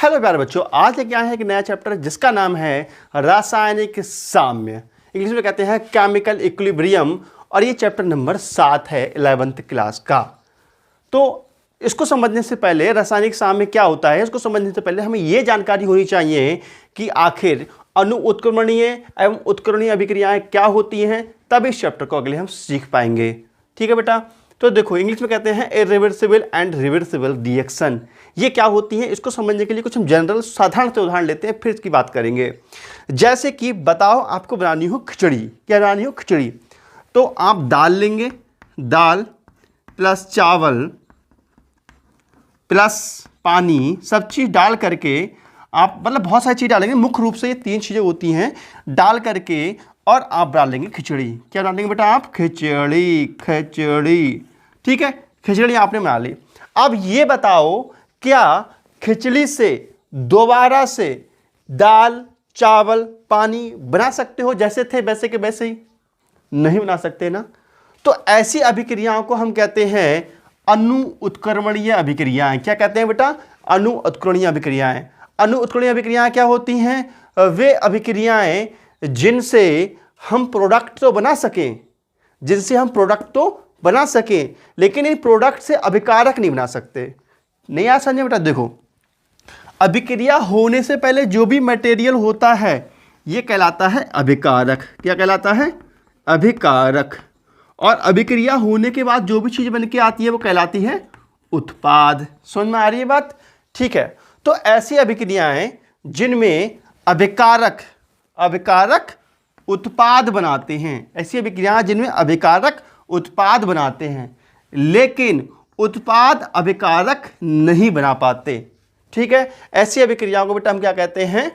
Hello प्यारे बच्चों, आज लेके आए हैं एक नया चैप्टर जिसका नाम है रासायनिक साम्य, इंग्लिश में कहते हैं केमिकल इक्विलिब्रियम। और ये चैप्टर नंबर 7 है 11th क्लास का। तो इसको समझने से पहले, रासायनिक साम्य क्या होता है इसको समझने से पहले हमें ये जानकारी होनी चाहिए कि आखिर अणु उत्क्रमणीय एवं उत्करणीय अभिक्रियाएं क्या होती हैं, तब इस चैप्टर को अगले हम सीख पाएंगे। ठीक है बेटा, तो देखो इंग्लिश में कहते हैं इरिवर्सिबल एंड रिवर्सिबल रिएक्शन। ये क्या होती हैं इसको समझने के लिए कुछ हम जनरल साधारण से उदाहरण लेते हैं, फिर इसकी बात करेंगे। जैसे कि बताओ आपको बनानी हो खिचड़ी, क्या बनानी हो खिचड़ी, तो आप दाल लेंगे, दाल प्लस चावल प्लस पानी, सब चीज़ डाल करके आप मतलब बहुत सारी चीज़ डालेंगे, मुख्य रूप से ये 3 चीज़ें होती हैं, डाल करके और आप डालेंगे खिचड़ी। क्या डालेंगे बेटा आप? खिचड़ी। खिचड़ी, ठीक है, खिचड़ी आपने बना ली। अब ये बताओ क्या खिचड़ी से दोबारा से दाल चावल पानी बना सकते हो जैसे थे वैसे के वैसे ही? नहीं बना सकते ना। तो ऐसी अभिक्रियाओं को हम कहते हैं अणु उत्क्रमणीय अभिक्रियाएं। क्या कहते हैं बेटा? अणु उत्क्रमणीय अभिक्रियाएं। अणु उत्क्रमणीय अभिक्रियाएं क्या होती हैं? वे अभिक्रियाएं जिनसे हम प्रोडक्ट तो बना सकें, लेकिन इन प्रोडक्ट से अभिकारक नहीं बना सकते। नहीं आ समझे बेटा? देखो, अभिक्रिया होने से पहले जो भी मटेरियल होता है ये कहलाता है अभिकारक। क्या कहलाता है? अभिकारक। और अभिक्रिया होने के बाद जो भी चीज़ बन के आती है वो कहलाती है उत्पाद। समझ में आ रही है बात? ठीक है, तो ऐसी अभिक्रियाएं जिनमें अभिकारक उत्पाद बनाते हैं, ऐसी अभिक्रियाएं जिनमें अभिकारक उत्पाद बनाते हैं लेकिन उत्पाद अभिकारक नहीं बना पाते। ठीक है, ऐसी अभिक्रियाओं को बेटा हम क्या कहते हैं?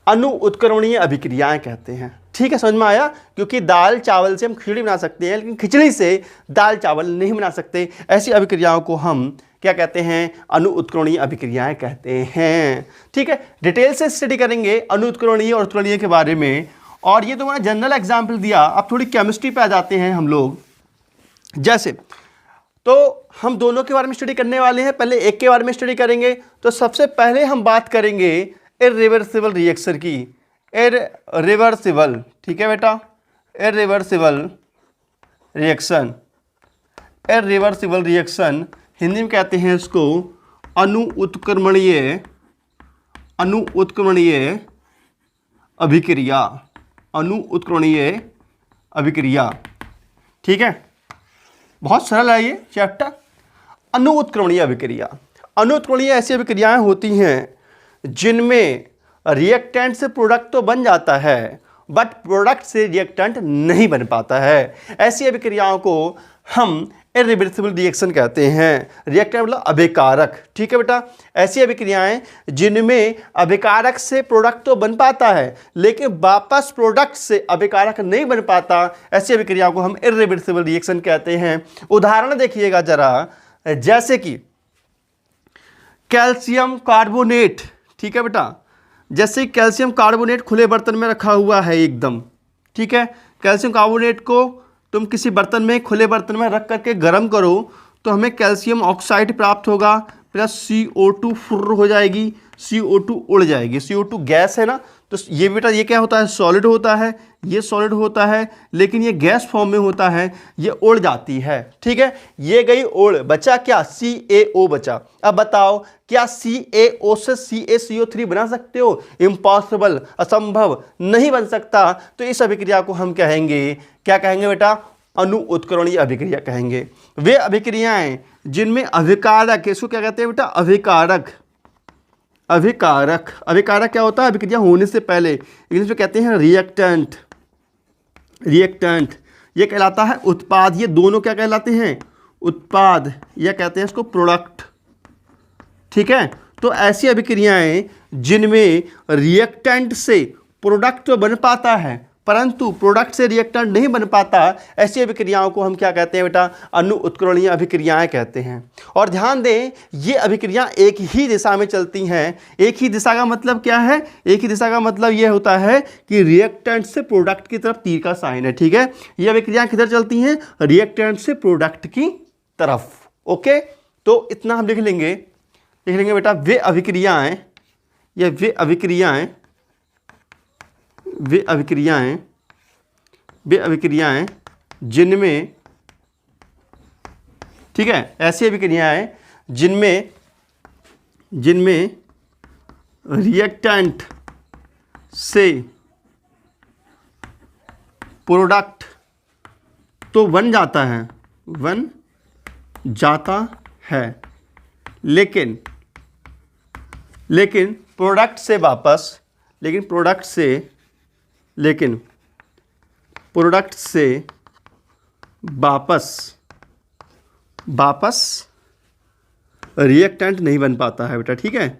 अणु उत्क्रमणीय अभिक्रियाएं कहते हैं। ठीक है, समझ में आया? क्योंकि दाल चावल से हम खिचड़ी बना सकते हैं लेकिन खिचड़ी से दाल चावल नहीं बना सकते। ऐसी अभिक्रियाओं को हम क्या कहते हैं? अणु उत्क्रमणीय अभिक्रियाएं कहते हैं। ठीक है, डिटेल से स्टडी करेंगे अणु उत्क्रमणीय और उत्करणीय के बारे में। और ये तो मैंने जनरल एग्जाम्पल दिया, अब थोड़ी केमिस्ट्री पे आ जाते हैं हम लोग। जैसे तो हम दोनों के बारे में स्टडी करने वाले हैं, पहले एक के बारे में स्टडी करेंगे। तो सबसे पहले हम बात करेंगे इरिवर्सिबल रिएक्शन की। इरिवर्सिबल, ठीक है बेटा, irreversible reaction. Irreversible reaction Hindi में कहते हैं इसको अणु उत्क्रमणीय अभिक्रिया। अणु उत्क्रमणीय अभिक्रिया, ठीक है, बहुत सरल है ये चैप्टर। अणु उत्क्रमणीय अभिक्रिया। अणु उत्क्रमणीय ऐसी अभिक्रियाएं होती हैं जिनमें रिएक्टेंट से प्रोडक्ट तो बन जाता है बट प्रोडक्ट से रिएक्टेंट नहीं बन पाता है। ऐसी अभिक्रियाओं को हम इरिवर्सिबल रिएक्शन कहते हैं। रिएक्टेंट मतलब अभिकारक। ठीक है बेटा, ऐसी अभिक्रियाएं जिनमें अभिकारक से प्रोडक्ट तो बन पाता है लेकिन वापस प्रोडक्ट से अभिकारक नहीं बन पाता, ऐसी अभिक्रियाओं को हम इरिवर्सिबल रिएक्शन कहते हैं। उदाहरण देखिएगा जरा, जैसे कि कैल्शियम कार्बोनेट। ठीक है बेटा, जैसे कैल्शियम कार्बोनेट खुले बर्तन में रखा हुआ है एकदम, ठीक है, कैल्शियम कार्बोनेट को तुम किसी बर्तन में, खुले बर्तन में रख करके गर्म करो तो हमें कैल्शियम ऑक्साइड प्राप्त होगा, प्लस CO2 फुर्र हो जाएगी, CO2 उड़ जाएगी। CO2 गैस है ना, तो ये बेटा ये क्या होता है? सॉलिड होता है, ये सॉलिड होता है लेकिन ये गैस फॉर्म में होता है, ये उड़ जाती है। ठीक है, ये गई उड़, बचा क्या? CaO बचा। अब बताओ क्या CaO से CaCO3 बना सकते हो? इम्पॉसिबल, असंभव, नहीं बन सकता। तो इस अभिक्रिया को हम कहेंगे, क्या कहेंगे बेटा? अणु उत्करणीय अभिक्रिया कहेंगे। वे अभिक्रियाएं जिनमें अभिकारक, इसको क्या कहते हैं बेटा? अभिकारक। अभिकारक क्या होता है? अभिक्रिया होने से पहले, इंग्लिश में कहते हैं रिएक्टेंट। ये कहलाता है उत्पाद। ये दोनों क्या कहलाते हैं? उत्पाद, या कहते हैं इसको प्रोडक्ट। ठीक है, तो ऐसी अभिक्रियाएं जिनमें रिएक्टेंट से प्रोडक्ट तो बन पाता है परंतु प्रोडक्ट से रिएक्टेंट नहीं बन पाता, ऐसी अभिक्रियाओं को हम क्या कहते हैं बेटा? अणु उत्करणीय अभिक्रियाएं कहते हैं। और ध्यान दें, ये अभिक्रियाएं एक ही दिशा में चलती हैं। एक ही दिशा का मतलब क्या है? एक ही दिशा का मतलब ये होता है कि रिएक्टेंट से प्रोडक्ट की तरफ तीर का साइन है। ठीक है, ये अभिक्रियाएं किधर चलती हैं? रिएक्टेंट से प्रोडक्ट की तरफ। ओके, तो इतना हम लिख लेंगे लिख लेंगे बेटा वे अभिक्रियाएं या वे अभिक्रियाएं वे अभिक्रियाएं वे अभिक्रियाएं जिनमें, ठीक है, ऐसी अभिक्रियाएं जिनमें जिनमें रिएक्टेंट से प्रोडक्ट तो बन जाता है लेकिन प्रोडक्ट से वापस रिएक्टेंट नहीं बन पाता है बेटा, ठीक है,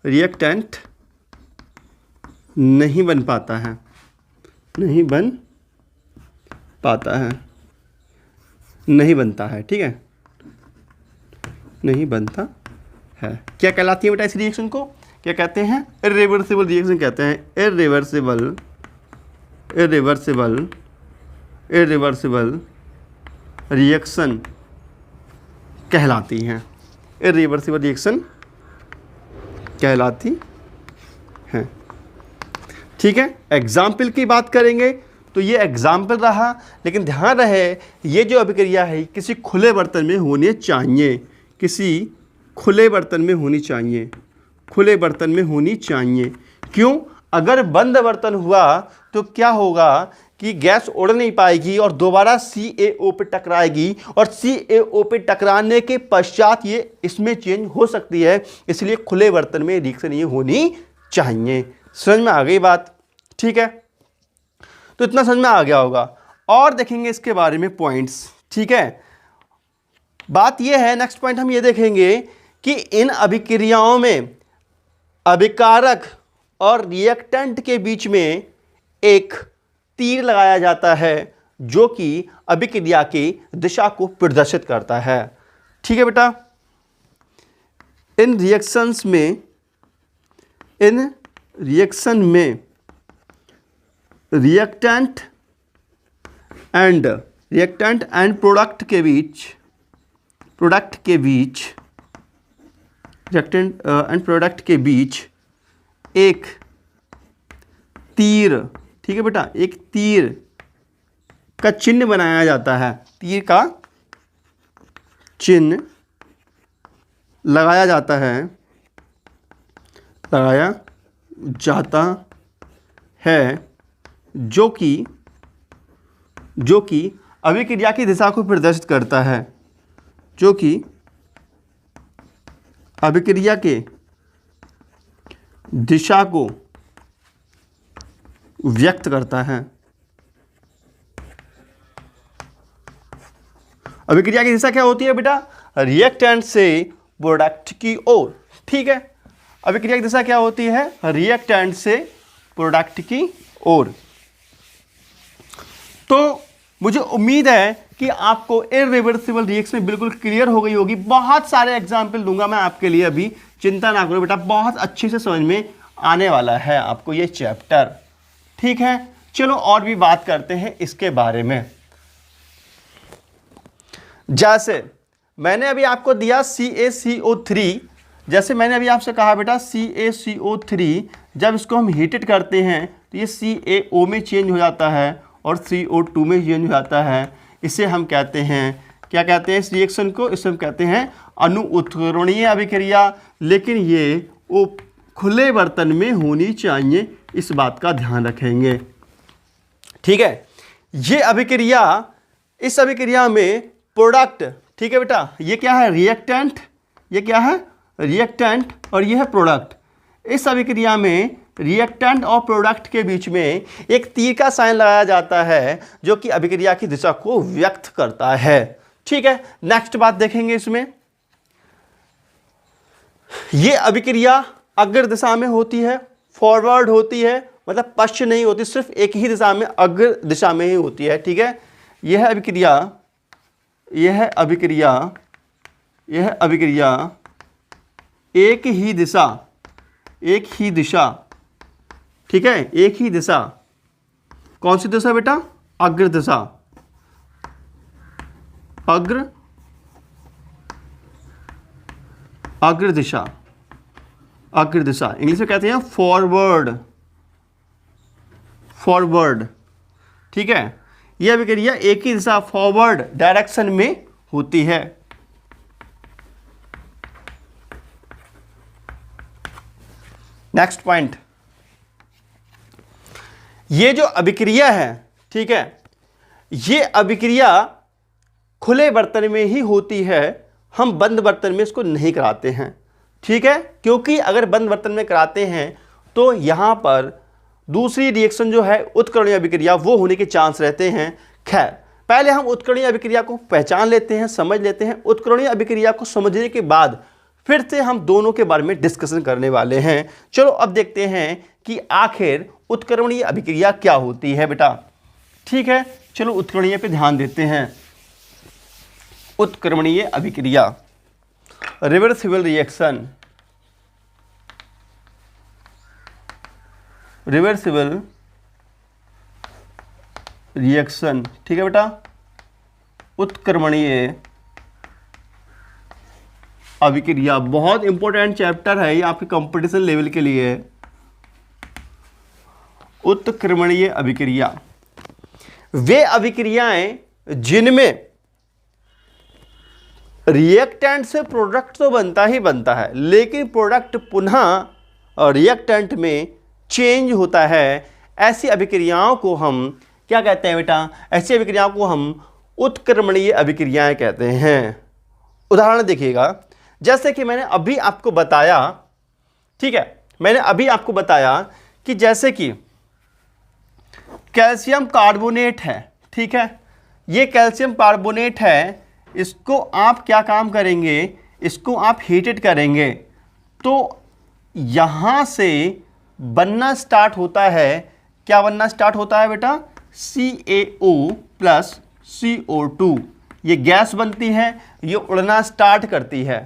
रिएक्टेंट नहीं बन पाता है, नहीं बनता है, ठीक है, नहीं बनता है। क्या कहलाती है बेटा इस रिएक्शन को? क्या कहते हैं? इरिवर्सिबल रिएक्शन कहते हैं। इरिवर्सिबल रिएक्शन कहलाती हैं। इरिवर्सिबल रिएक्शन कहलाती हैं, ठीक है। एग्जाम्पल की बात करेंगे तो ये एग्जाम्पल रहा, लेकिन ध्यान रहे ये जो अभिक्रिया है किसी खुले बर्तन में होनी चाहिए, किसी खुले बर्तन में होनी चाहिए, खुले बर्तन में होनी चाहिए। क्यों? अगर बंद बर्तन हुआ तो क्या होगा कि गैस उड़ नहीं पाएगी और दोबारा CaO पे टकराएगी, और CaO पे टकराने के पश्चात ये इसमें चेंज हो सकती है। इसलिए खुले बर्तन में रिएक्शन ये होनी चाहिए। समझ में आ गई बात? ठीक है, तो इतना समझ में आ गया होगा। और देखेंगे इसके बारे में पॉइंट्स, ठीक है। बात ये है, नेक्स्ट पॉइंट हम ये देखेंगे कि इन अभिक्रियाओं में अभिकारक और रिएक्टेंट के बीच में एक तीर लगाया जाता है जो कि अभिक्रिया की दिशा को प्रदर्शित करता है, ठीक है बेटा। इन रिएक्शन में रिएक्टेंट एंड प्रोडक्ट के बीच एक तीर, ठीक है बेटा, एक तीर का चिन्ह बनाया जाता है, तीर का चिन्ह लगाया जाता है जो कि अभिक्रिया की दिशा को प्रदर्शित करता है, जो कि अभिक्रिया के दिशा को व्यक्त करता है। अभिक्रिया की दिशा क्या होती है बेटा? रिएक्टेंट से प्रोडक्ट की ओर, ठीक है। अभिक्रिया की दिशा क्या होती है? रिएक्टेंट से प्रोडक्ट की ओर। तो मुझे उम्मीद है कि आपको इरिवर्सिबल रिएक्शन बिल्कुल क्लियर हो गई होगी। बहुत सारे एग्जाम्पल दूंगा मैं आपके लिए, अभी चिंता ना करो बेटा, बहुत अच्छे से समझ में आने वाला है आपको ये चैप्टर, ठीक है। चलो और भी बात करते हैं इसके बारे में। जैसे मैंने अभी आपको दिया CaCO3, जैसे मैंने अभी आपसे कहा बेटा CaCO3 जब इसको हम हीटेड करते हैं तो ये CaO में चेंज हो जाता है और CO2 में चेंज हो जाता है। इसे हम कहते हैं, क्या कहते हैं इस रिएक्शन को? इसे हम कहते हैं अनुउत्कर्षणीय अभिक्रिया। लेकिन ये वो खुले बर्तन में होनी चाहिए, इस बात का ध्यान रखेंगे, ठीक है। ये अभिक्रिया, इस अभिक्रिया में प्रोडक्ट, ठीक है बेटा, ये क्या है? रिएक्टेंट, ये क्या है? रिएक्टेंट, और ये है प्रोडक्ट। इस अभिक्रिया में रिएक्टेंट और प्रोडक्ट के बीच में एक तीर का साइन लगाया जाता है जो कि अभिक्रिया की दिशा को व्यक्त करता है, ठीक है। नेक्स्ट बात देखेंगे इसमें, ये अभिक्रिया अग्र दिशा में होती है, फॉरवर्ड होती है, मतलब पश्च नहीं होती, सिर्फ एक ही दिशा में, अग्र दिशा में ही होती है, ठीक है। यह अभिक्रिया एक ही दिशा, ठीक है, एक ही दिशा। कौन सी दिशा बेटा? अग्र दिशा, अग्र दिशा, अग्र दिशा, इंग्लिश में कहते हैं फॉरवर्ड, फॉरवर्ड, ठीक है। यह अभिक्रिया एक ही दिशा फॉरवर्ड डायरेक्शन में होती है। नेक्स्ट पॉइंट, ये जो अभिक्रिया है, ठीक है, ये अभिक्रिया खुले बर्तन में ही होती है, हम बंद बर्तन में इसको नहीं कराते हैं, ठीक है, क्योंकि अगर बंद बर्तन में कराते हैं तो यहां पर दूसरी रिएक्शन जो है उत्कर्णीय अभिक्रिया वो होने के चांस रहते हैं। खैर, पहले हम उत्कर्णीय अभिक्रिया को पहचान लेते हैं, समझ लेते हैं। उत्कर्णीय अभिक्रिया को समझने के बाद फिर से हम दोनों के बारे में डिस्कशन करने वाले हैं। चलो अब देखते हैं कि आखिर उत्कर्णीय अभिक्रिया क्या होती है बेटा, ठीक है। चलो उत्कर्णीय पे ध्यान देते हैं। उत्कर्णीय अभिक्रिया, रिवर्सिबल रिएक्शन, रिवर्सिबल रिएक्शन, ठीक है बेटा। उत्कर्मणीय अभिक्रिया बहुत इंपॉर्टेंट चैप्टर है ये आपके कंपटीशन लेवल के लिए। उत्कर्मणीय अभिक्रिया वे अभिक्रियाएं जिनमें रिएक्टेंट से प्रोडक्ट तो बनता ही बनता है, लेकिन प्रोडक्ट पुनः रिएक्टेंट में चेंज होता है। ऐसी अभिक्रियाओं को हम क्या कहते हैं बेटा? ऐसी अभिक्रियाओं को हम उत्क्रमणीय अभिक्रियाएं कहते हैं। उदाहरण देखिएगा, जैसे कि मैंने अभी आपको बताया, ठीक है, मैंने अभी आपको बताया कि जैसे कि कैल्शियम कार्बोनेट है, ठीक है, ये कैल्शियम कार्बोनेट है, इसको आप क्या काम करेंगे, इसको आप हीटेड करेंगे तो यहाँ से बनना स्टार्ट होता है। क्या बनना स्टार्ट होता है बेटा? CaO प्लस CO2, ये गैस बनती है, ये उड़ना स्टार्ट करती है।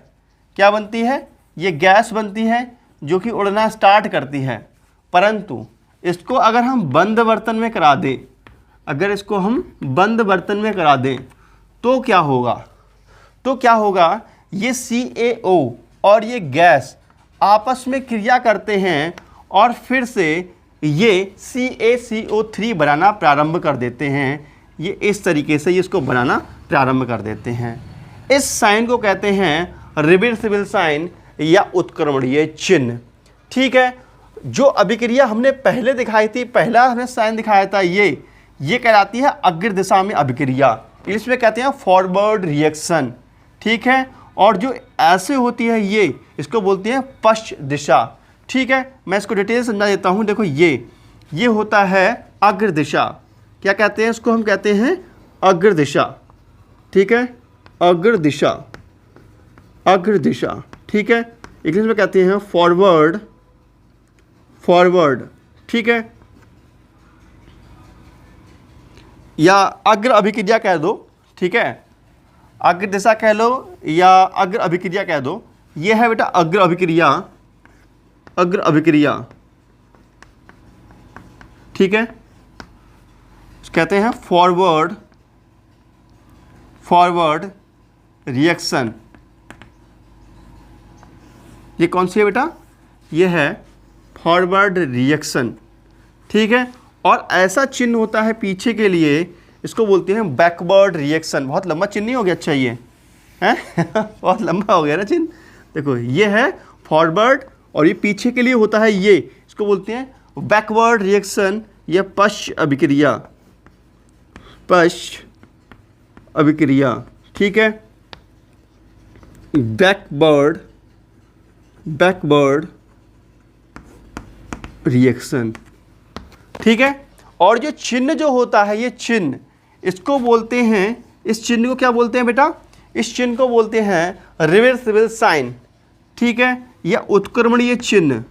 क्या बनती है? ये गैस बनती है जो कि उड़ना स्टार्ट करती है। परंतु इसको अगर हम बंद बर्तन में करा दें, अगर इसको हम बंद बर्तन में करा दें तो क्या होगा? तो क्या होगा, ये CaO और ये गैस आपस में क्रिया करते हैं और फिर से ये CaCO3 बनाना प्रारंभ कर देते हैं। ये इस तरीके से ये इसको बनाना प्रारंभ कर देते हैं। इस साइन को कहते हैं रिवर्सिबल साइन या उत्क्रमणीय चिन्ह, ठीक है। जो अभिक्रिया हमने पहले दिखाई थी, पहला हमने साइन दिखाया था, ये कहलाती है अग्र दिशा में अभिक्रिया, इसमें कहते हैं फॉरवर्ड रिएक्शन, ठीक है। और जो ऐसे होती है ये, इसको बोलते हैं पश्च दिशा, ठीक है। मैं इसको डिटेल समझा देता हूँ। देखो ये होता है अग्र दिशा, क्या कहते हैं इसको? हम कहते हैं अग्र दिशा, ठीक है, अग्र दिशा, अग्र दिशा, ठीक है। इंग्लिश में कहते हैं फॉरवर्ड, फॉरवर्ड, ठीक है, या अग्र अभिक्रिया कह दो, ठीक है, अग्र दिशा कह लो या अग्र अभिक्रिया कह दो। ये है बेटा अग्र अभिक्रिया, अग्र अभिक्रिया, ठीक है, कहते हैं फॉरवर्ड, फॉरवर्ड रिएक्शन। ये कौन सी है बेटा? ये है फॉरवर्ड रिएक्शन, ठीक है। और ऐसा चिन्ह होता है पीछे के लिए, इसको बोलते हैं बैकवर्ड रिएक्शन। बहुत लंबा चिन्ह नहीं हो गया? अच्छा ये है बहुत लंबा हो गया ना चिन्ह। देखो ये है फॉरवर्ड और ये पीछे के लिए होता है, ये इसको बोलते हैं बैकवर्ड रिएक्शन या पश्च अभिक्रिया, पश्च अभिक्रिया, ठीक है। बैकवर्ड, बैकवर्ड रिएक्शन, ठीक है। और जो चिन्ह जो होता है, ये चिन्ह इसको बोलते हैं, इस चिन्ह को क्या बोलते हैं बेटा? इस चिन्ह को बोलते हैं रिवर्सिबल साइन, ठीक है, या उत्क्रमणीय चिन्ह,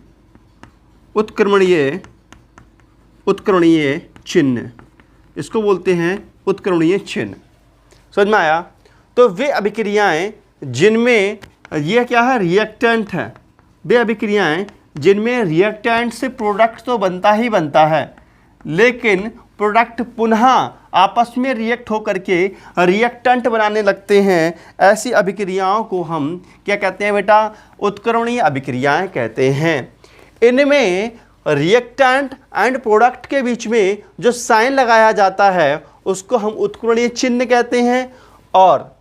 उत्क्रमणीय, उत्क्रमणीय चिन्ह, इसको बोलते हैं उत्क्रमणीय चिन्ह। समझ में आया? तो वे अभिक्रियाएं जिनमें यह क्या है, रिएक्टेंट है, वे अभिक्रियाएं जिनमें रिएक्टेंट से प्रोडक्ट तो बनता ही बनता है, लेकिन प्रोडक्ट पुनः आपस में रिएक्ट होकर के रिएक्टेंट बनाने लगते हैं, ऐसी अभिक्रियाओं को हम क्या कहते हैं बेटा? उत्क्रमणीय अभिक्रियाएं कहते हैं। इनमें रिएक्टेंट एंड प्रोडक्ट के बीच में जो साइन लगाया जाता है उसको हम उत्क्रमणीय चिन्ह कहते हैं, और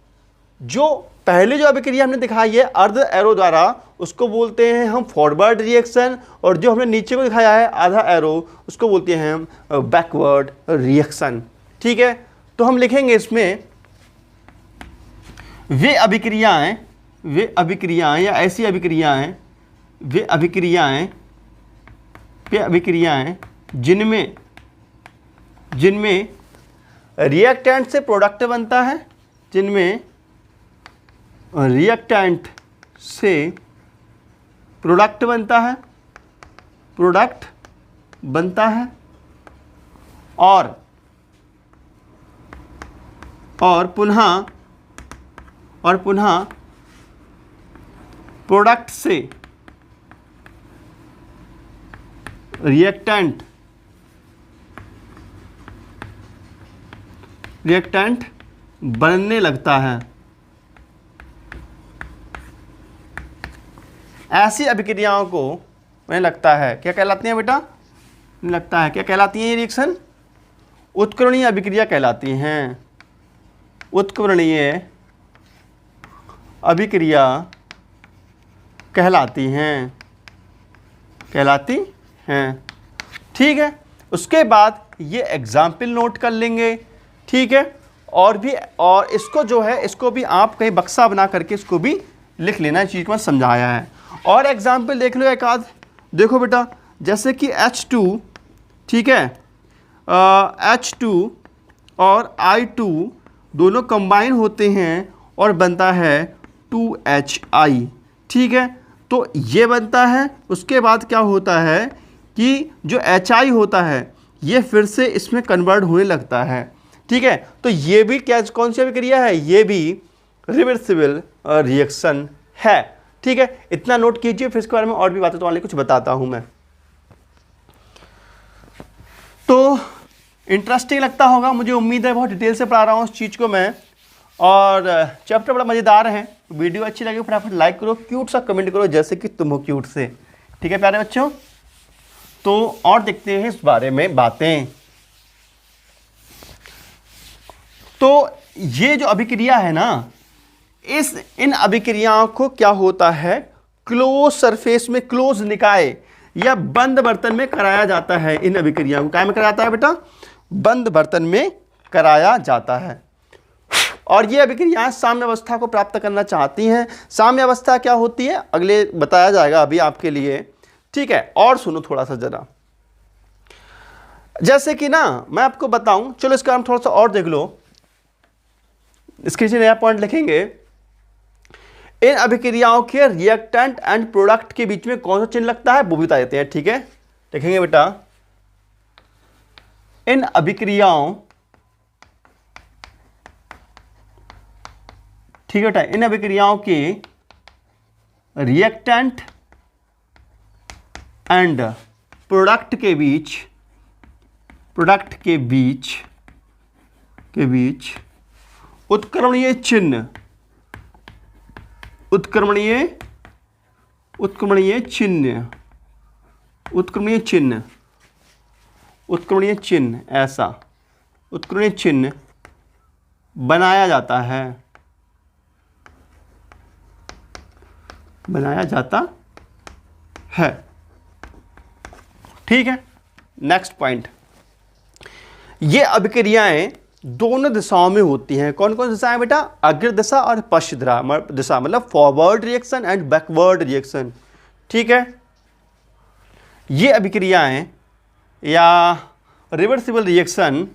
जो पहले जो अभिक्रिया हमने दिखाई है अर्ध एरो द्वारा उसको बोलते हैं हम फॉरवर्ड रिएक्शन, और जो हमने नीचे को दिखाया है आधा एरो उसको बोलते हैं हम बैकवर्ड रिएक्शन। ठीक है, तो हम लिखेंगे इसमें वे अभिक्रियाएं या ऐसी अभिक्रियाएं, वे अभिक्रियाएं जिनमें रिएक्टेंट से प्रोडक्ट बनता है, जिनमें रिएक्टेंट से प्रोडक्ट बनता है और पुनः प्रोडक्ट से रिएक्टेंट बनने लगता है। ऐसी अभिक्रियाओं को मुझे लगता है क्या कहलाती हैं बेटा? लगता है क्या कहलाती हैं ये रिएक्शन? उत्क्रमणीय अभिक्रिया कहलाती हैं। उत्क्रमणीय अभिक्रिया कहलाती हैं। ठीक है, उसके बाद ये एग्जाम्पल नोट कर लेंगे। ठीक है, और इसको जो है इसको भी आप कहीं बक्सा बना करके इसको भी लिख लेना, इस चीज़ को मैं समझाया है। और एग्जाम्पल देख लो एक आध। देखो बेटा, जैसे कि H2, ठीक है, H2 और I2 दोनों कंबाइन होते हैं और बनता है 2HI। ठीक है, तो ये बनता है। उसके बाद क्या होता है कि जो HI होता है ये फिर से इसमें कन्वर्ट होने लगता है। ठीक है, तो ये भी क्या, कौन सी अभिक्रिया है? ये भी रिवर्सिबल रिएक्शन है। ठीक है, इतना नोट कीजिए, फिर इसके बारे में और भी बातें तो वाले कुछ बताता हूं मैं। तो इंटरेस्टिंग लगता होगा, मुझे उम्मीद है। बहुत डिटेल से पढ़ा रहा हूँ उस चीज़ को मैं, और चैप्टर बड़ा मज़ेदार है। वीडियो अच्छी लगी फटाफट लाइक करो, क्यूट सा कमेंट करो जैसे कि तुम हो क्यूट से। ठीक है प्यारे बच्चों, तो और देखते हैं इस बारे में बातें। तो ये जो अभिक्रिया है ना, इन अभिक्रियाओं को क्या होता है? क्लोज सरफेस में, क्लोज निकाय या बंद बर्तन में कराया जाता है। इन अभिक्रियाओं को क्या में कराया जाता है बेटा? बंद बर्तन में कराया जाता है। और ये अभिक्रियाएं साम्य अवस्था को प्राप्त करना चाहती हैं। साम्य अवस्था क्या होती है अगले बताया जाएगा अभी आपके लिए। ठीक है, और सुनो थोड़ा सा जरा, जैसे कि ना मैं आपको बताऊं, चलो इसका हम थोड़ा सा और देख लो। इसके नीचे नया पॉइंट लिखेंगे। इन अभिक्रियाओं के रिएक्टेंट एंड प्रोडक्ट के बीच में कौन सा चिन्ह लगता है वो भी बता देते हैं। ठीक है, देखेंगे बेटा, इन अभिक्रियाओं, ठीक है बेटा, इन अभिक्रियाओं के रिएक्टेंट एंड प्रोडक्ट के बीच उत्क्रमणीय चिन्ह ऐसा उत्क्रमणीय चिन्ह बनाया जाता है। ठीक है, नेक्स्ट पॉइंट, ये अभिक्रियाएं दोनों दिशाओं में होती हैं। कौन कौन दिशाएं बेटा? अग्र दिशा और पश्च दिशा, मतलब forward reaction and backward reaction. ठीक है, ये अभिक्रियाएं या रिवर्सिबल रिएक्शन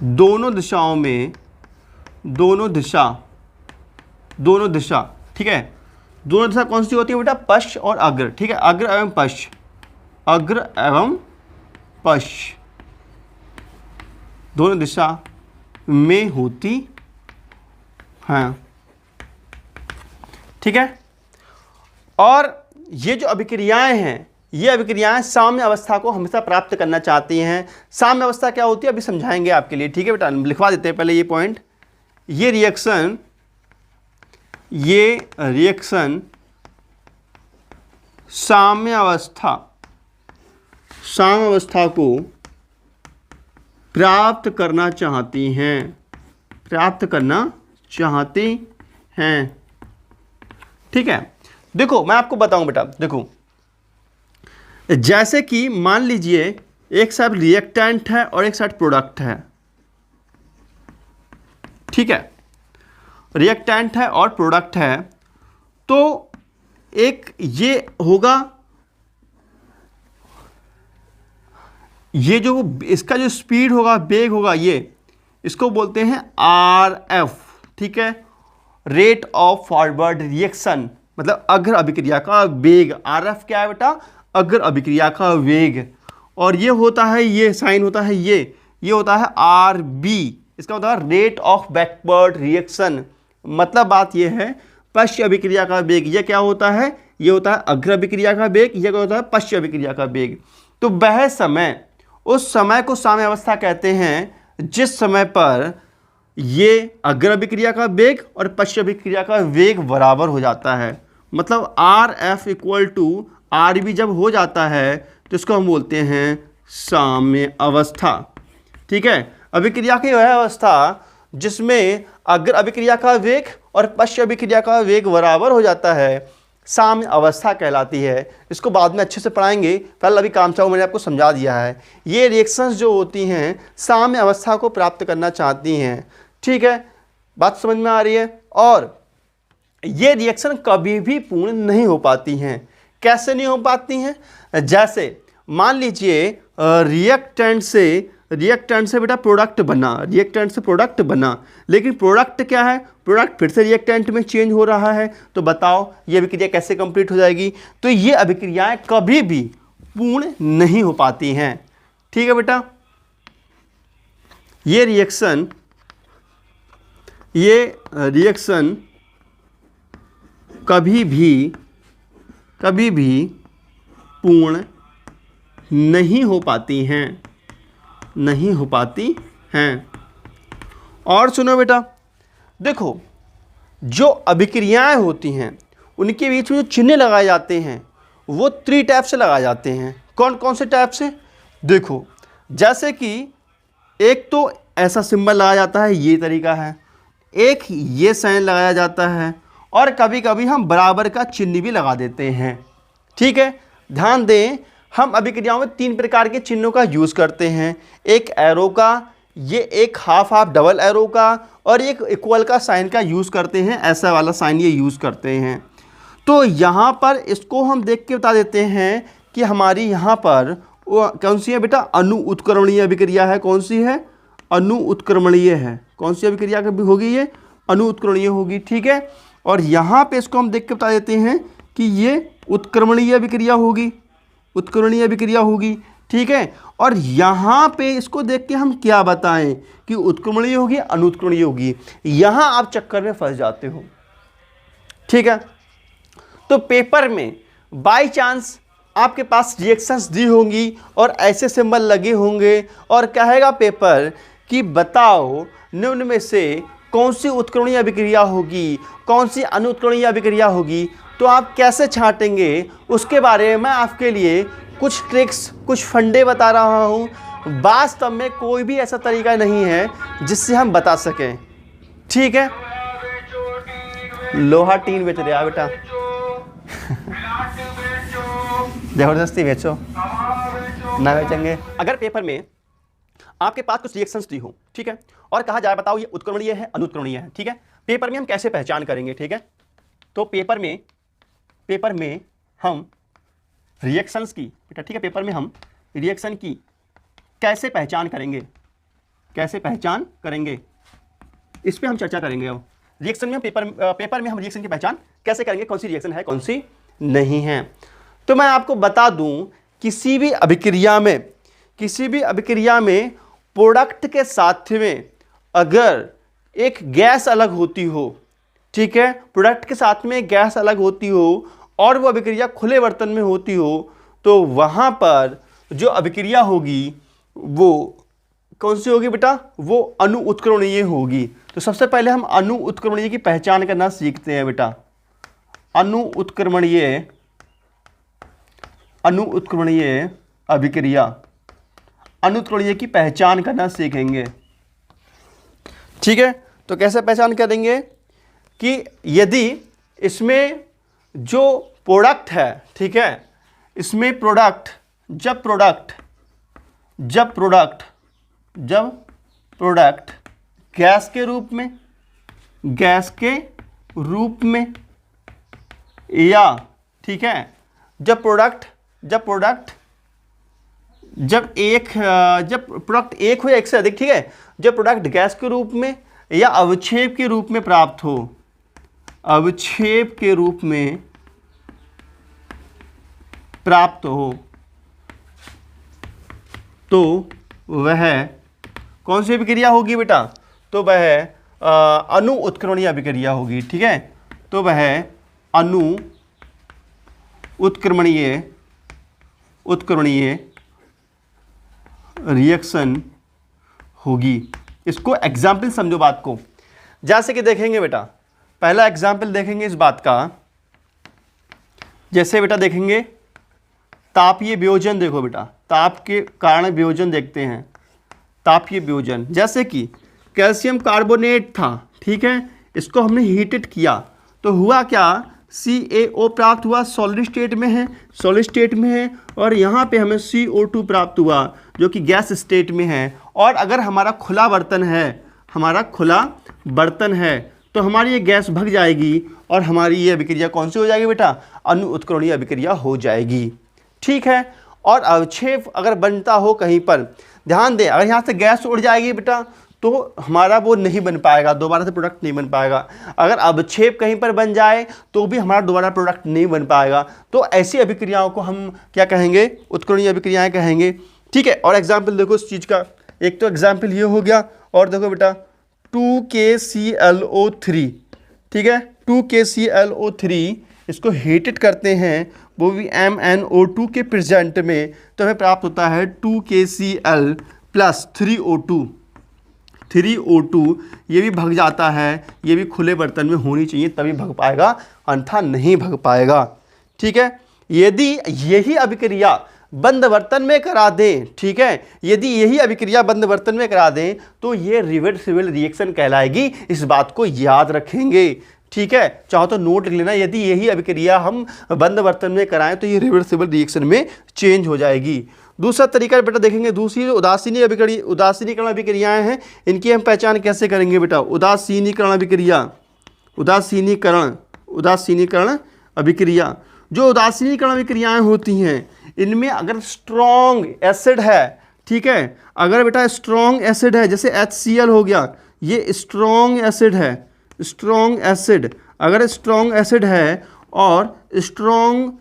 दोनों दिशा, ठीक है, दोनों दिशा कौन सी होती है बेटा? पश्च और अग्र। ठीक है, अग्र एवं पश्च दोनों दिशा में होती हैं। ठीक है। और ये जो अभिक्रियाएं हैं, ये अभिक्रियाएं साम्य अवस्था को हमेशा प्राप्त करना चाहती हैं। साम्य अवस्था क्या होती है अभी समझाएंगे आपके लिए, ठीक है बेटा, लिखवा देते हैं पहले ये पॉइंट। ये रिएक्शन साम्य अवस्था को प्राप्त करना चाहती हैं, ठीक है। देखो मैं आपको बताऊं बेटा, देखो जैसे कि मान लीजिए एक साइड रिएक्टेंट है और एक साइड प्रोडक्ट है, ठीक है, रिएक्टेंट है और प्रोडक्ट है, तो एक ये होगा, ये जो इसका जो स्पीड होगा, वेग होगा, ये इसको बोलते हैं RF, ठीक है, रेट ऑफ फॉरवर्ड रिएक्शन, मतलब अग्र अभिक्रिया का वेग। RF क्या है बेटा? अग्र अभिक्रिया का वेग। और ये होता है, ये साइन होता है, ये होता है RB, इसका होता है रेट ऑफ बैकवर्ड रिएक्शन। मतलब बात ये है पश्च अभिक्रिया का वेग, ये क्या होता है? ये होता है अग्र अभिक्रिया का वेग, ये क्या होता है? पश्च अभिक्रिया का वेग। तो वह समय, उस समय को साम्य अवस्था कहते हैं जिस समय पर ये अग्र अभिक्रिया का वेग और पश्च अभिक्रिया का वेग बराबर हो जाता है। मतलब RF इक्वल टू RB जब हो जाता है तो इसको हम बोलते हैं साम्य अवस्था, ठीक है। अभिक्रिया की वह अवस्था जिसमें अग्र अभिक्रिया का वेग और पश्च अभिक्रिया का वेग बराबर हो जाता है, साम्य अवस्था कहलाती है। इसको बाद में अच्छे से पढ़ाएंगे, पहले अभी काम चाहो मैंने आपको समझा दिया है। ये रिएक्शंस जो होती हैं साम्य अवस्था को प्राप्त करना चाहती हैं, ठीक है, बात समझ में आ रही है। और ये रिएक्शन कभी भी पूर्ण नहीं हो पाती हैं। कैसे नहीं हो पाती हैं? जैसे मान लीजिए रिएक्टेंट से बेटा प्रोडक्ट बना, लेकिन प्रोडक्ट क्या है? प्रोडक्ट फिर से रिएक्टेंट में चेंज हो रहा है, तो बताओ ये अभिक्रिया कैसे कंप्लीट हो जाएगी? तो ये अभिक्रियाएं कभी भी पूर्ण नहीं हो पाती हैं, ठीक है बेटा। ये रिएक्शन कभी भी पूर्ण नहीं हो पाती हैं। और सुनो बेटा, देखो जो अभिक्रियाएं होती हैं उनके बीच में जो चिन्ह लगाए जाते हैं वो 3 टाइप से लगाए जाते हैं। कौन कौन से टाइप से? देखो जैसे कि एक तो ऐसा सिंबल लगाया जाता है, ये तरीका है, एक ये साइन लगाया जाता है, और कभी कभी हम बराबर का चिन्ह भी लगा देते हैं, ठीक है। ध्यान दें, हम अभिक्रियाओं में 3 प्रकार के चिन्हों का यूज़ करते हैं, एक एरो का, ये एक हाफ डबल एरो का, और एक इक्वल का साइन का यूज़ करते हैं, ऐसा वाला साइन ये यूज़ करते हैं। तो यहाँ पर इसको हम देख के बता देते हैं कि हमारी यहाँ पर कौन सी है बेटा? अनु उत्क्रमणीय अभिक्रिया है। कौन सी है? अनु उत्क्रमणीय है। कौन सी अभिक्रिया कभी होगी? ये अनु उत्क्रमणीय होगी, ठीक है। और यहाँ पे इसको हम देख के बता देते हैं कि ये उत्क्रमणीय अभिक्रिया होगी, ठीक है। और यहाँ पे इसको देख के हम क्या बताएं कि उत्क्रमणीय होगी अनुत्क्रमणीय होगी? यहाँ आप चक्कर में फंस जाते हो, ठीक है। तो पेपर में बाय चांस आपके पास रिएक्शंस दी होंगी और ऐसे सिंबल लगे होंगे और कहेगा पेपर कि बताओ निम्न में से कौन सी उत्क्रमणीय अभिक्रिया होगी, कौन सी अनुत्क्रमणीय अभिक्रिया होगी, तो आप कैसे छांटेंगे उसके बारे में मैं आपके लिए कुछ ट्रिक्स, कुछ फंडे बता रहा हूँ। वास्तव में कोई भी ऐसा तरीका नहीं है जिससे हम बता सकें, ठीक है। लोहा टीन बेच रहे बेटा जबरदस्ती बेचो ना बेचेंगे। अगर पेपर में आपके पास कुछ रिएक्शंस दी हो, ठीक है, और कहा जाए बताओ ये उत्क्रमणीय है अनुत्क्रमणीय है, ठीक है, पेपर में हम कैसे पहचान करेंगे? ठीक है, तो पेपर में हम रिएक्शंस की बेटा, ठीक है, पेपर में हम रिएक्शन की कैसे पहचान करेंगे, इस पे हम चर्चा करेंगे। अब रिएक्शन में पेपर में हम रिएक्शन की पहचान कैसे करेंगे, कौन सी रिएक्शन है कौन सी नहीं है। तो मैं आपको बता दूं, किसी भी अभिक्रिया में प्रोडक्ट के साथ में अगर एक गैस अलग होती हो, ठीक है, प्रोडक्ट के साथ में गैस अलग होती हो और वो अभिक्रिया खुले बर्तन में होती हो, तो वहां पर जो अभिक्रिया होगी वो कौन सी होगी बेटा? वो अणु उत्क्रमणीय होगी। तो सबसे पहले हम अणु उत्क्रमणीय की पहचान करना सीखते हैं बेटा। अणु उत्क्रमणीय अभिक्रिया, अणु उत्क्रमणीय की पहचान करना सीखेंगे। ठीक है, तो कैसे पहचान करेंगे कि यदि इसमें जो प्रोडक्ट है, ठीक है, इसमें प्रोडक्ट जब प्रोडक्ट गैस के रूप में या, ठीक है, जब प्रोडक्ट एक हो या एक से अधिक, ठीक है, जब प्रोडक्ट गैस के रूप में या अवक्षेप के रूप में प्राप्त हो, तो वह कौन सी अभिक्रिया होगी बेटा? तो वह अणु उत्क्रमणीय अभिक्रिया होगी। ठीक है, तो वह अणु उत्क्रमणीय रिएक्शन होगी। इसको एग्जाम्पल समझो बात को, जैसे कि देखेंगे बेटा, पहला एग्जाम्पल देखेंगे इस बात का। जैसे बेटा देखेंगे तापीय वियोजन, देखो बेटा ताप के कारण वियोजन देखते हैं। तापीय वियोजन जैसे कि कैल्शियम कार्बोनेट था, ठीक है, इसको हमने हीटेड किया तो हुआ क्या? CaO प्राप्त हुआ, सॉलिड स्टेट में है, और यहाँ पे हमें CO2 प्राप्त हुआ जो कि गैस स्टेट में है। और अगर हमारा खुला बर्तन है तो हमारी ये गैस भग जाएगी और हमारी ये अभिक्रिया कौन सी हो जाएगी बेटा? अणु उत्क्रमणीय अभिक्रिया हो जाएगी। ठीक है, और अवक्षेप अगर बनता हो कहीं पर, ध्यान दें, अगर यहाँ से गैस उड़ जाएगी बेटा तो हमारा वो नहीं बन पाएगा, दोबारा से प्रोडक्ट नहीं बन पाएगा। अगर अवक्षेप कहीं पर बन जाए तो भी हमारा दोबारा प्रोडक्ट नहीं बन पाएगा। तो ऐसी अभिक्रियाओं को हम क्या कहेंगे? उत्क्रमणीय अभिक्रियाएं कहेंगे। ठीक है, और एग्जाम्पल देखो इस चीज़ का, एक तो एग्जाम्पल ये हो गया, और देखो बेटा 2KClO3, ठीक है, 2KClO3 इसको हीटेड करते हैं, वो भी MnO2 के प्रेजेंट में, तो हमें प्राप्त होता है 2KCl प्लस 3O2, ये भी भग जाता है, ये भी खुले बर्तन में होनी चाहिए तभी भग पाएगा, अन्यथा नहीं भग पाएगा। ठीक है, यदि यही अभिक्रिया बंद बर्तन में करा दें, ठीक है, यदि यही अभिक्रिया बंद बर्तन में करा दें तो ये रिवर्सिबल रिएक्शन कहलाएगी, इस बात को याद रखेंगे। ठीक है, चाहो तो नोट लिख लेना, यदि यही अभिक्रिया हम बंद बर्तन में कराएं तो ये रिवर्सिबल रिएक्शन में चेंज हो जाएगी। दूसरा तरीका बेटा देखेंगे, दूसरी उदासीनीकरण अभिक्रियाएं हैं, इनकी हम पहचान कैसे करेंगे बेटा? उदासीनीकरण अभिक्रिया, जो उदासीनीकरण अभिक्रियाएं होती हैं इनमें अगर स्ट्रॉन्ग एसिड है, ठीक है, अगर बेटा स्ट्रॉन्ग एसिड है, जैसे HCl हो गया, ये स्ट्रॉन्ग एसिड है, अगर स्ट्रॉन्ग एसिड है और स्ट्रॉन्ग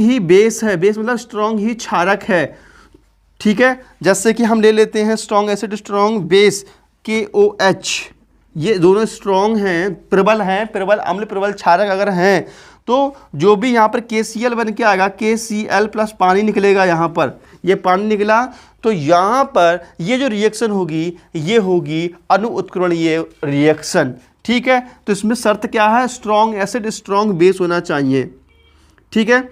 ही बेस है, बेस मतलब स्ट्रॉन्ग ही क्षारक है। ठीक है, जैसे कि हम ले लेते हैं strong acid, strong base KOH, ये दोनों स्ट्रॉन्ग हैं, प्रबल हैं, प्रबल अम्ल, प्रबल क्षारक अगर हैं तो जो भी यहाँ पर KCl बन के आएगा, KCl प्लस पानी निकलेगा, यहाँ पर ये पानी निकला तो यहाँ पर ये जो रिएक्शन होगी ये होगी अणु उत्क्रमणीय रिएक्शन। ठीक है, तो इसमें शर्त क्या है? स्ट्रॉन्ग एसिड स्ट्रॉन्ग बेस होना चाहिए। ठीक है,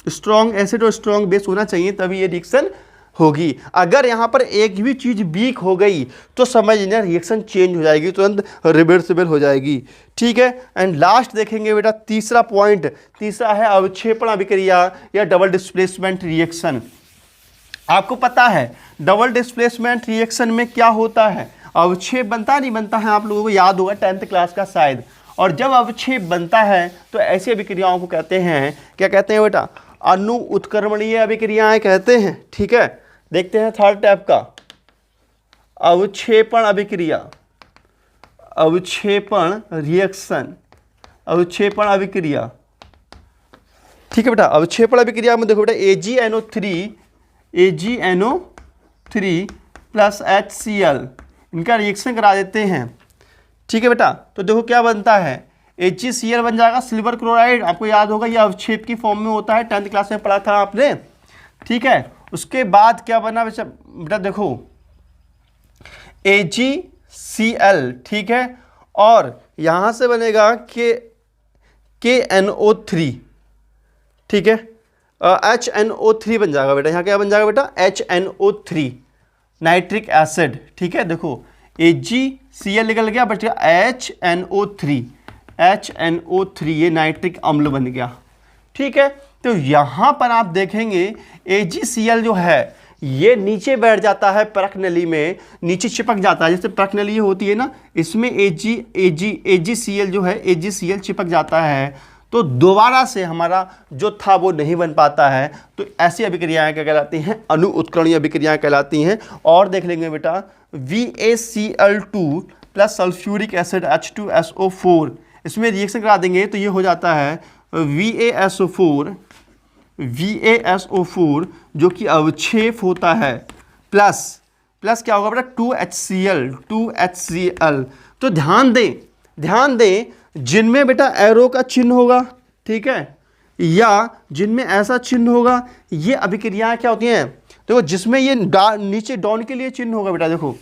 स्ट्रॉन्ग एसिड और स्ट्रॉन्ग बेस होना चाहिए तभी ये रिएक्शन होगी। अगर यहाँ पर एक भी चीज़ वीक हो गई तो समझ लेना रिएक्शन चेंज हो जाएगी, तुरंत रिवर्सिबल हो जाएगी। ठीक है, एंड लास्ट देखेंगे बेटा तीसरा पॉइंट, तीसरा है अवक्षेपण अभिक्रिया या डबल डिस्प्लेसमेंट रिएक्शन। आपको पता है डबल डिस्प्लेसमेंट रिएक्शन में क्या होता है? अवक्षेप बनता नहीं बनता है, आप लोगों को याद होगा 10th क्लास का शायद। और जब अवक्षेप बनता है तो ऐसी अभिक्रियाओं को कहते हैं, क्या कहते हैं बेटा? अणु उत्क्रमणीय अभिक्रियाएं कहते हैं। ठीक है, देखते हैं थर्ड टाइप का, अवक्षेपण अभिक्रिया, अवक्षेपण रिएक्शन, अवक्षेपण अभिक्रिया। ठीक है बेटा, अवक्षेपण अभिक्रिया में देखो बेटा AgNO3 प्लस HCl, इनका रिएक्शन करा देते हैं। ठीक है बेटा, तो देखो क्या बनता है, HgCl बन जाएगा सिल्वर क्लोराइड। आपको याद होगा ये अवक्षेप की फॉर्म में होता है, 10th क्लास में पढ़ा था आपने। ठीक है, उसके बाद क्या बना बेटा, देखो AgCl, ठीक है, और यहाँ से बनेगा KNO3, ठीक है, HNO3 बन जाएगा बेटा। यहाँ क्या बन जाएगा बेटा, HNO3 नाइट्रिक एसिड। ठीक है, देखो AgCl निकल गया, बच गया HNO3 ये नाइट्रिक अम्ल बन गया। ठीक है, तो यहाँ पर आप देखेंगे AgCl जो है ये नीचे बैठ जाता है परख नली में, नीचे चिपक जाता है। जैसे परख नली होती है ना, इसमें AgCl जो है, AgCl चिपक जाता है, तो दोबारा से हमारा जो था वो नहीं बन पाता है। तो ऐसी अभिक्रियाएं क्या कहलाती हैं, अणु उत्कर्णीय अभिक्रियाएं कहलाती हैं। और देख लेंगे बेटा, VaCl2 plus sulphuric acid H2SO4, इसमें रिएक्शन करा देंगे तो ये हो जाता है VaSO4 जो कि अवक्षेप होता है, प्लस क्या होगा बेटा, 2HCl। तो ध्यान दें जिनमें बेटा एरो का चिन्ह होगा, ठीक है, या जिनमें ऐसा चिन्ह होगा, ये अभिक्रियाएं क्या होती हैं, देखो जिसमें ये नीचे डाउन के लिए चिन्ह होगा बेटा, देखो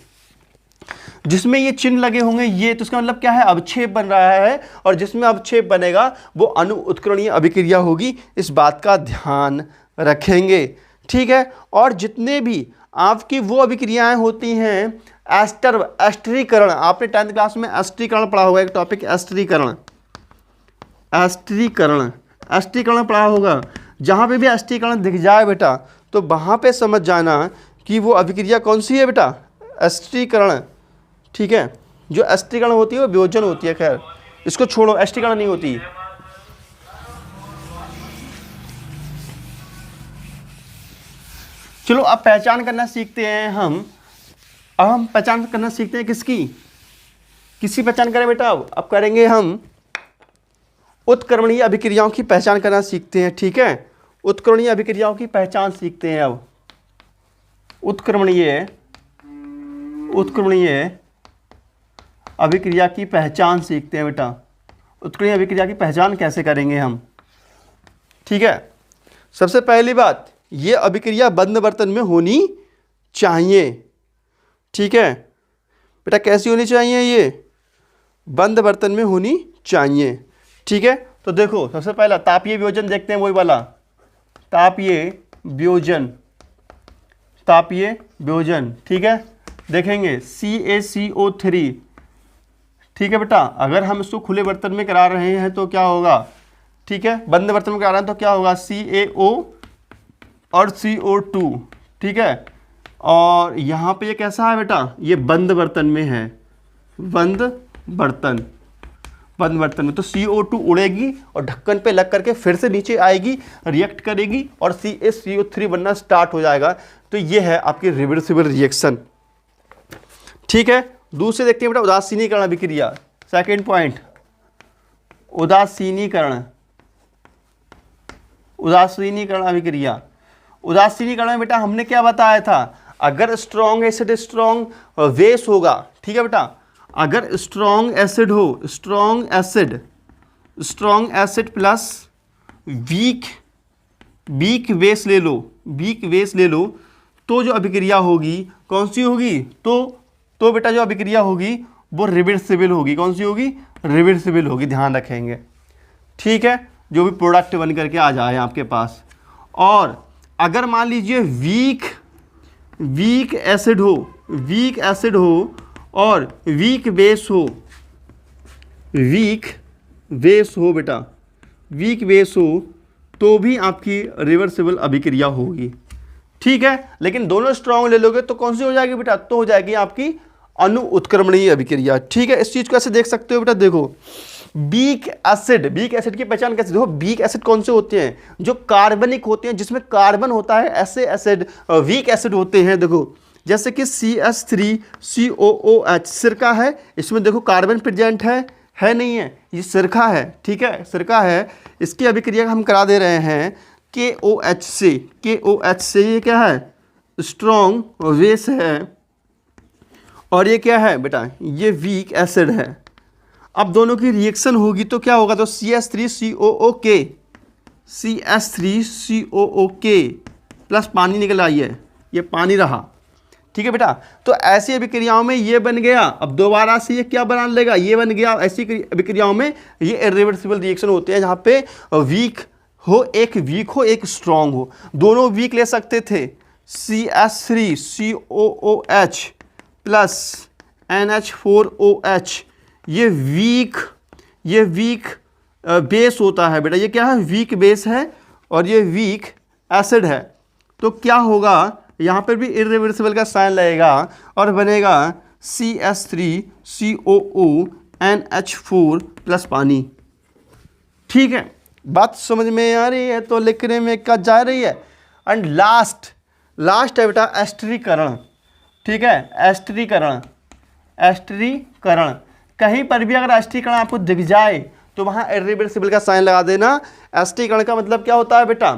जिसमें ये चिन्ह लगे होंगे ये, तो इसका मतलब क्या है, अवक्षेप बन रहा है, और जिसमें अवक्षेप बनेगा वो अणु उत्कर्णीय अभिक्रिया होगी। इस बात का ध्यान रखेंगे। ठीक है, और जितने भी आपकी वो अभिक्रियाएं होती हैं एस्टरीकरण, आपने 10th क्लास में एस्टरीकरण पढ़ा होगा, एक टॉपिक एस्टरीकरण पढ़ा होगा। जहाँ पे भी एस्टरीकरण दिख जाए बेटा तो वहाँ पे समझ जाना कि वो अभिक्रिया कौन सी है बेटा, एस्टरीकरण। ठीक है, जो एस्टरीकरण होती है वो वियोजन होती है, खैर इसको छोड़ो, एस्टरीकरण नहीं होती। चलो अब पहचान करना सीखते हैं हम। अब हम पहचान करना सीखते हैं किसकी पहचान करें बेटा, अब करेंगे हम उत्क्रमणीय अभिक्रियाओं की पहचान करना सीखते हैं। ठीक है, उत्क्रमणीय अभिक्रियाओं की पहचान सीखते हैं। अब उत्क्रमणीय अभिक्रिया की पहचान सीखते हैं बेटा। उत्क्रमणीय अभिक्रिया की पहचान कैसे करेंगे हम, ठीक है। सबसे पहली बात, ये अभिक्रिया बंद बर्तन में होनी चाहिए। ठीक है बेटा, कैसी होनी चाहिए, ये बंद बर्तन में होनी चाहिए। ठीक है, तो देखो सबसे पहला तापीय वियोजन देखते हैं, वही वाला तापीय वियोजन। ठीक है, देखेंगे CaCO3। ठीक है बेटा, अगर हम इसको खुले बर्तन में करा रहे हैं तो क्या होगा, ठीक है, बंद बर्तन में करा रहे हैं तो क्या होगा, CaO और CO2। ठीक है, और यहाँ पे ये कैसा है बेटा, ये बंद बर्तन में है, बंद बर्तन में, तो CO2 उड़ेगी और ढक्कन पे लग करके फिर से नीचे आएगी, रिएक्ट करेगी और CaCO3 बनना स्टार्ट हो जाएगा। तो ये है आपकी रिवर्सिबल रिएक्शन। ठीक है, दूसरे देखते हैं बेटा उदासीनीकरण अभिक्रिया। सेकेंड पॉइंट, उदासीनीकरण अभिक्रिया। उदासीनीकरण में बेटा हमने क्या बताया था, अगर स्ट्रॉन्ग एसिड स्ट्रॉन्ग बेस होगा, ठीक है बेटा, अगर स्ट्रॉन्ग एसिड हो, strong acid plus weak base ले लो, तो जो अभिक्रिया होगी कौन सी होगी, तो बेटा जो अभिक्रिया होगी वो रिवर्सिबल होगी। कौन सी होगी, रिवर्सिबल होगी, ध्यान रखेंगे। ठीक है, जो भी प्रोडक्ट बन करके आ जाए आपके पास। और अगर मान लीजिए वीक एसिड हो और वीक बेस हो तो भी आपकी रिवर्सिबल अभिक्रिया होगी। ठीक है, लेकिन दोनों स्ट्रॉन्ग ले लोगे तो कौन सी हो जाएगी बेटा, तो हो जाएगी आपकी अणु उत्क्रमणीय अभिक्रिया। ठीक है, इस चीज को ऐसे देख सकते हो बेटा, देखो वीक एसिड की पहचान कैसे, देखो वीक एसिड कौन से होते हैं, जो कार्बनिक होते हैं, जिसमें कार्बन होता है, ऐसे एसिड वीक एसिड होते हैं। देखो जैसे कि CH3COOH सिरका है, इसमें देखो कार्बन प्रेजेंट है नहीं है, ये सिरका है। ठीक है, सिरका है, इसकी अभिक्रिया हम करा दे रहे हैं KOH से। ये क्या है, स्ट्रॉन्ग बेस है और ये क्या है बेटा, ये वीक एसिड है। अब दोनों की रिएक्शन होगी तो क्या होगा, तो CH3COOK, CH3COOK प्लस पानी निकल आई है, ये पानी रहा। ठीक है बेटा, तो ऐसी अभिक्रियाओं में ये बन गया, अब दोबारा से ये क्या बना लेगा, ये बन गया। ऐसी अभिक्रियाओं में ये इरिवर्सिबल रिएक्शन होते हैं जहाँ पे वीक हो, एक स्ट्रॉन्ग हो। दोनों वीक ले सकते थे, CH3COOH प्लस NH4OH, ये वीक बेस होता है बेटा। ये क्या है, वीक बेस है और ये वीक एसिड है। तो क्या होगा, यहाँ पर भी इरिवर्सिबल का साइन लगेगा और बनेगा CH3COONH4 प्लस पानी। ठीक है, बात समझ में आ रही है, तो लिखने में क्या जा रही है। एंड लास्ट है बेटा एस्टरीकरण। ठीक है, एस्टरीकरण कहीं पर भी अगर एस्टरीकरण आपको दिख जाए तो वहाँ इरिवर्सिबल का साइन लगा देना। एस्टरीकरण का मतलब क्या होता है बेटा,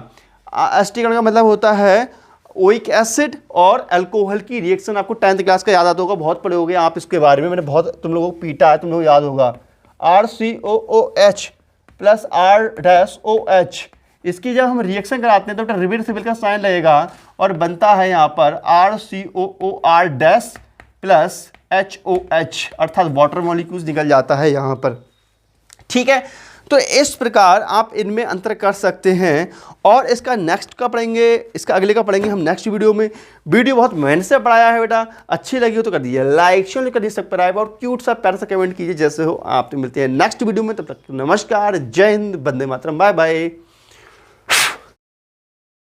एस्टरीकरण का मतलब होता है ओइक एसिड और अल्कोहल की रिएक्शन। आपको 10th क्लास का याद आता होगा, बहुत पढ़े होगे आप इसके बारे में, मैंने बहुत तुम लोगों को पीटा है, तुम लोगों को याद होगा। RCOOH प्लस R-OH, इसकी जब हम रिएक्शन कराते हैं तो रिवर्सिबल का साइन लगेगा और बनता है यहाँ पर RCOOR- प्लस HOH, अर्थात वाटर मॉलिक्यूल्स निकल जाता है यहाँ पर। ठीक है, तो इस प्रकार आप इनमें अंतर कर सकते हैं। और इसका नेक्स्ट का पढ़ेंगे, इसका अगले का पढ़ेंगे हम नेक्स्ट वीडियो में। वीडियो बहुत मेहनत से पढ़ाया है बेटा, अच्छी लगी हो तो कर दीजिए लाइक, शेयर कर दीजिए, सब्सक्राइब और क्यूट सा प्यारा सा कमेंट कीजिए जैसे हो आप। तो मिलते हैं नेक्स्ट वीडियो में, तब तक नमस्कार, जय हिंद, वंदे मातरम, बाय बाय।